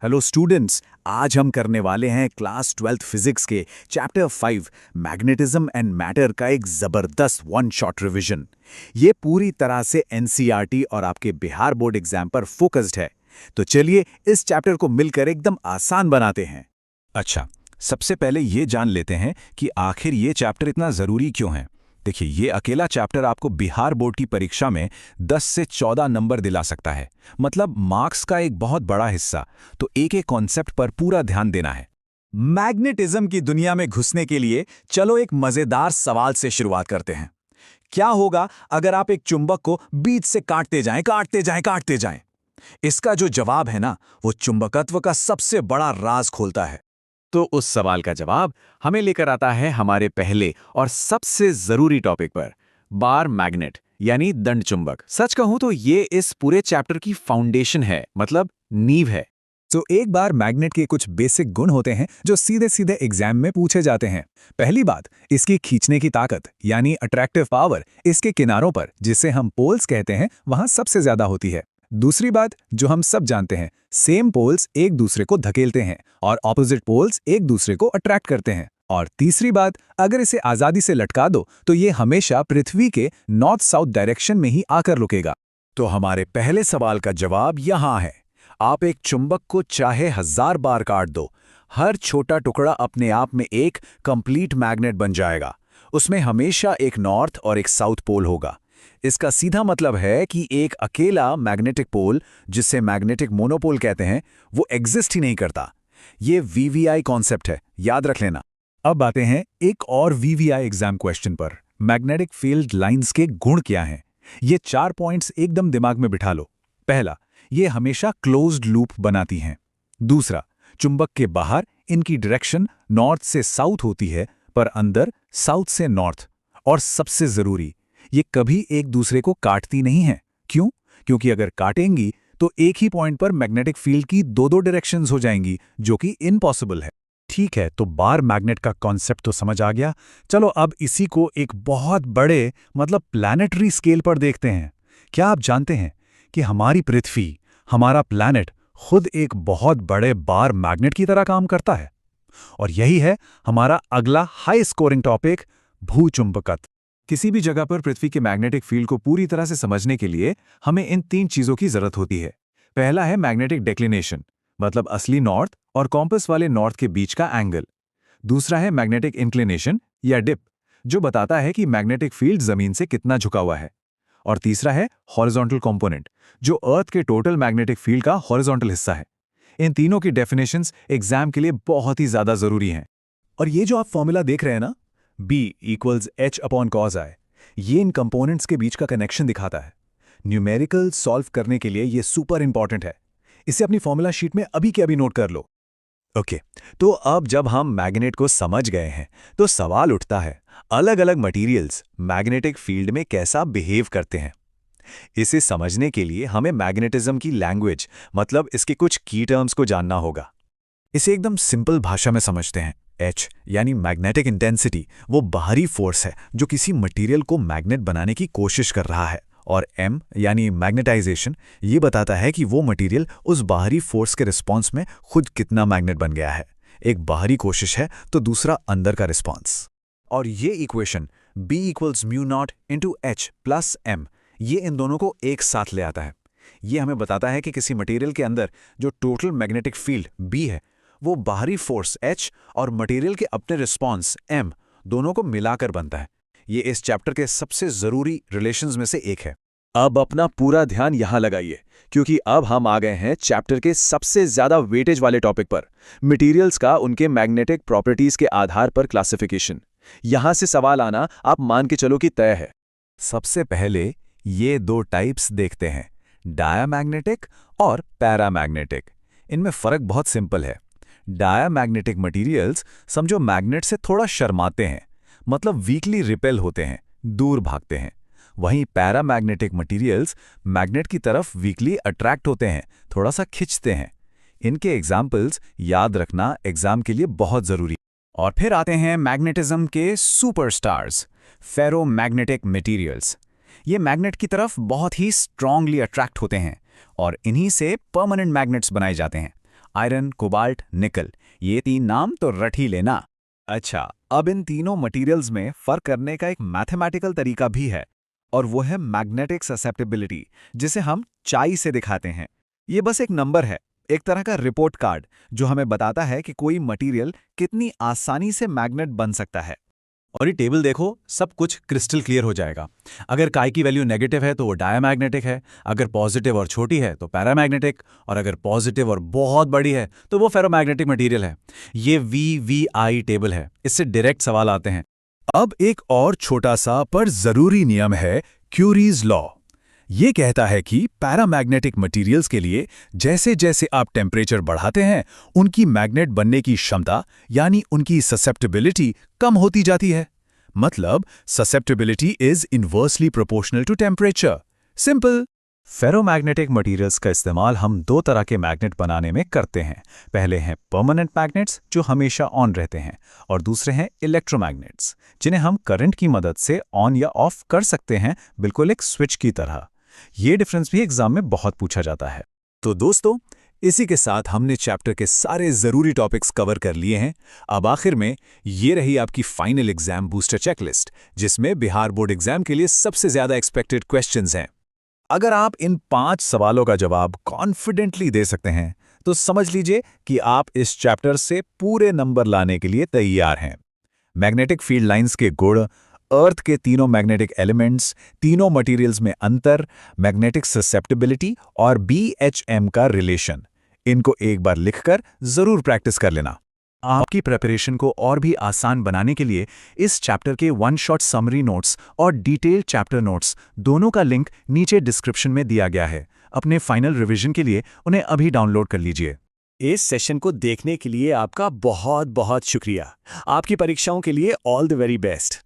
Hello students. आज हम करने वाले हैं क्लास 12th फिजिक्स के चैप्टर 5 मैग्नेटिज्म एंड मैटर का एक ज़बरदस्त वन शॉट रिवीजन। ये पूरी तरह से एनसीईआरटी और आपके बिहार बोर्ड एग्जाम पर फोकस्ड है। तो चलिए इस चैप्टर को मिलकर एकदम आसान बनाते हैं। अच्छा, सबसे पहले ये जान लेते हैं कि आखिर ये चैप्टर इतना ज़रूरी क्यों है। देखिए, ये अकेला चैप्टर आपको बिहार बोर्ड की परीक्षा में 10 से 14 नंबर दिला सकता है। मतलब मार्क्स का एक बहुत बड़ा हिस्सा। तो एक एक कॉन्सेप्ट पर पूरा ध्यान देना है। मैग्नेटिज्म की दुनिया में घुसने के लिए चलो एक मज़ेदार सवाल से शुरुआत करते हैं। क्या होगा अगर आप एक चुंबक को बीच से काटते जाएं, काटते जाएं, काटते जाएं? इसका जो जवाब है ना, वो चुंबकत्व का सबसे बड़ा राज खोलता है। तो उस सवाल का जवाब हमें लेकर आता है हमारे पहले और सबसे जरूरी टॉपिक पर, बार मैग्नेट यानी दंड चुंबक। सच कहूं तो ये इस पूरे चैप्टर की फाउंडेशन है, मतलब नींव है। तो एक बार मैग्नेट के कुछ बेसिक गुण होते हैं जो सीधे सीधे एग्जाम में पूछे जाते हैं। पहली बात, इसकी खींचने की ताकत यानी अट्रैक्टिव पावर इसके किनारों पर, जिसे हम पोल्स कहते हैं, वहां सबसे ज्यादा होती है। दूसरी बात जो हम सब जानते हैं, सेम पोल्स एक दूसरे को धकेलते हैं और ऑपोजिट पोल्स एक दूसरे को अट्रैक्ट करते हैं। और तीसरी बात, अगर इसे आजादी से लटका दो तो ये हमेशा पृथ्वी के नॉर्थ साउथ डायरेक्शन में ही आकर रुकेगा। तो हमारे पहले सवाल का जवाब यहाँ है। आप एक चुंबक को चाहे 1000 बार काट दो, हर छोटा टुकड़ा अपने आप में एक कंप्लीट मैग्नेट बन जाएगा। उसमें हमेशा एक नॉर्थ और एक साउथ पोल होगा। इसका सीधा मतलब है कि एक अकेला मैग्नेटिक पोल, जिसे मैग्नेटिक मोनोपोल कहते हैं, वो एग्जिस्ट ही नहीं करता। ये वीवीआई कॉन्सेप्ट है, याद रख लेना। अब आते हैं एक और वीवीआई एग्जाम क्वेश्चन पर। मैग्नेटिक फील्ड लाइंस के गुण क्या हैं? ये 4 पॉइंट्स एकदम दिमाग में बिठा लो। पहला, ये हमेशा क्लोज्ड लूप बनाती हैं। दूसरा, चुंबक के बाहर इनकी डायरेक्शन नॉर्थ से साउथ होती है, पर अंदर साउथ से नॉर्थ। और सबसे जरूरी, ये कभी एक दूसरे को काटती नहीं है। क्यों? क्योंकि अगर काटेंगी तो एक ही पॉइंट पर मैग्नेटिक फील्ड की दो डायरेक्शंस हो जाएंगी, जो कि इम्पॉसिबल है। ठीक है, तो बार मैग्नेट का कॉन्सेप्ट तो समझ आ गया। चलो अब इसी को एक बहुत बड़े, मतलब प्लैनेटरी स्केल पर देखते हैं। क्या आप जानते हैं कि हमारी पृथ्वी, हमारा प्लैनेट, खुद एक बहुत बड़े बार मैग्नेट की तरह काम करता है? और यही है हमारा अगला हाई स्कोरिंग टॉपिक, भूचुंबकत्व। किसी भी जगह पर पृथ्वी के मैग्नेटिक फील्ड को पूरी तरह से समझने के लिए हमें इन 3 चीजों की जरूरत होती है। पहला है मैग्नेटिक डिक्लिनेशन, मतलब असली नॉर्थ और कॉम्पस वाले नॉर्थ के बीच का एंगल। दूसरा है मैग्नेटिक इंक्लिनेशन या डिप, जो बताता है कि मैग्नेटिक फील्ड जमीन से कितना झुका हुआ है। और तीसरा है हॉरिजॉन्टल कंपोनेंट, जो अर्थ के टोटल मैग्नेटिक फील्ड का हॉरिजॉन्टल हिस्सा है। इन तीनों की डेफिनेशंस एग्जाम के लिए बहुत ही ज्यादा जरूरी हैं। और ये जो आप फॉर्मूला देख रहे हैं ना, B=H/cos I, ये इन कंपोनेंट्स के बीच का कनेक्शन दिखाता है। न्यूमेरिकल सॉल्व करने के लिए ये सुपर इंपॉर्टेंट है। इसे अपनी फॉर्मूला शीट में अभी के अभी नोट कर लो। ओके, तो अब जब हम मैग्नेट को समझ गए हैं, तो सवाल उठता है, अलग अलग मटेरियल्स मैग्नेटिक फील्ड में कैसा बिहेव करते हैं। इसे समझने के लिए हमें मैग्नेटिज्म की लैंग्वेज, मतलब इसके कुछ की टर्म्स को जानना होगा। इसे एकदम सिंपल भाषा में समझते हैं। H यानी मैग्नेटिक इंटेंसिटी, वो बाहरी फोर्स है जो किसी मटेरियल को मैग्नेट बनाने की कोशिश कर रहा है। और M यानी मैग्नेटाइजेशन, ये बताता है कि वो मटेरियल उस बाहरी फोर्स के रिस्पॉन्स में खुद कितना मैग्नेट बन गया है। एक बाहरी कोशिश है तो दूसरा अंदर का रिस्पॉन्स। और ये इक्वेशन B=μ0 × H+M, ये इन दोनों को एक साथ ले आता है। ये हमें बताता है कि किसी मटेरियल के अंदर जो टोटल मैग्नेटिक फील्ड B है, वो बाहरी फोर्स H और मटेरियल के अपने रिस्पॉन्स M, दोनों को मिलाकर बनता है। ये इस चैप्टर के सबसे जरूरी रिलेशंस में से एक है। अब अपना पूरा ध्यान यहां लगाइए, क्योंकि अब हम आ गए हैं चैप्टर के सबसे ज्यादा वेटेज वाले टॉपिक पर, मटेरियल्स का उनके मैग्नेटिक प्रॉपर्टीज के आधार पर क्लासिफिकेशन। यहां से सवाल आना आप मान के चलो कि तय है। सबसे पहले ये 2 टाइप्स देखते हैं, डायामैग्नेटिक और पैरामैग्नेटिक। इनमें फर्क बहुत सिंपल है। डायामैग्नेटिक मटेरियल्स समझो मैग्नेट से थोड़ा शर्माते हैं, मतलब वीकली रिपेल होते हैं, दूर भागते हैं। वहीं पैरामैग्नेटिक मटेरियल्स मैग्नेट की तरफ वीकली अट्रैक्ट होते हैं, थोड़ा सा खिंचते हैं। इनके एग्जाम्पल्स याद रखना एग्जाम के लिए बहुत जरूरी। और फिर आते हैं मैग्नेटिज्म के सुपरस्टार्स, फेरोमैग्नेटिक मटेरियल्स। ये मैग्नेट की तरफ बहुत ही स्ट्रांगली अट्रैक्ट होते हैं और इन्हीं से परमानेंट मैग्नेट्स बनाए जाते हैं। आयरन, कोबाल्ट, निकल। ये 3 नाम तो रट ही लेना। अच्छा, अब इन तीनों मटेरियल्स में फर्क करने का एक मैथमेटिकल तरीका भी है, और वो है मैग्नेटिक ससेप्टिबिलिटी, जिसे हम चाई से दिखाते हैं। ये बस एक नंबर है, एक तरह का रिपोर्ट कार्ड, जो हमें बताता है कि कोई मटेरियल कितनी आसानी से मैग्नेट बन सकता है। और ये टेबल देखो, सब कुछ क्रिस्टल क्लियर हो जाएगा। अगर काई की वैल्यू नेगेटिव है तो वो डायामैग्नेटिक है, अगर पॉजिटिव और छोटी है तो पैरामैग्नेटिक, और अगर पॉजिटिव और बहुत बड़ी है तो वो फेरोमैग्नेटिक मटेरियल है। ये VVI टेबल है, इससे डायरेक्ट सवाल आते हैं। अब एक और छोटा सा पर जरूरी नियम है, क्यूरीज लॉ। ये कहता है कि पैरामैग्नेटिक मटेरियल्स के लिए जैसे जैसे आप टेम्परेचर बढ़ाते हैं, उनकी मैग्नेट बनने की क्षमता यानी उनकी ससेप्टिबिलिटी कम होती जाती है। मतलब susceptibility is inversely proportional to temperature. Simple. Ferromagnetic materials का इस्तेमाल हम 2 तरह के मैग्नेट बनाने में करते हैं। पहले हैं परमानेंट मैग्नेट्स, जो हमेशा ऑन रहते हैं, और दूसरे हैं इलेक्ट्रोमैग्नेट्स, जिन्हें हम करंट की मदद से ऑन या ऑफ कर सकते हैं, बिल्कुल एक स्विच की तरह। ये डिफरेंस भी एग्जाम में बहुत पूछा जाता है। तो दोस्तों, इसी के साथ हमने चैप्टर के सारे जरूरी टॉपिक्स कवर कर लिए हैं। अब आखिर में ये रही आपकी फाइनल एग्जाम बूस्टर चेकलिस्ट, जिसमें बिहार बोर्ड एग्जाम के लिए सबसे ज्यादा एक्सपेक्टेड क्वेश्चंस हैं। अगर आप इन 5 सवालों का जवाब कॉन्फिडेंटली दे सकते हैं, तो समझ लीजिए कि आप इस चैप्टर से पूरे नंबर लाने के लिए तैयार हैं। मैग्नेटिक फील्ड लाइंस के गुण, अर्थ के तीनों मैग्नेटिक एलिमेंट्स, तीनों मटेरियल्स में अंतर, मैग्नेटिक ससेप्टिबिलिटी और BHM का रिलेशन, इनको एक बार लिखकर जरूर प्रैक्टिस कर लेना। आपकी प्रिपरेशन को और भी आसान बनाने के लिए इस चैप्टर के 1 शॉट समरी नोट्स और डिटेल चैप्टर नोट्स दोनों का लिंक नीचे डिस्क्रिप्शन में दिया गया है। अपने फाइनल रिवीजन के लिए उन्हें अभी डाउनलोड कर लीजिए। इस सेशन को देखने के लिए आपका बहुत बहुत शुक्रिया। आपकी परीक्षाओं के लिए ऑल द वेरी बेस्ट।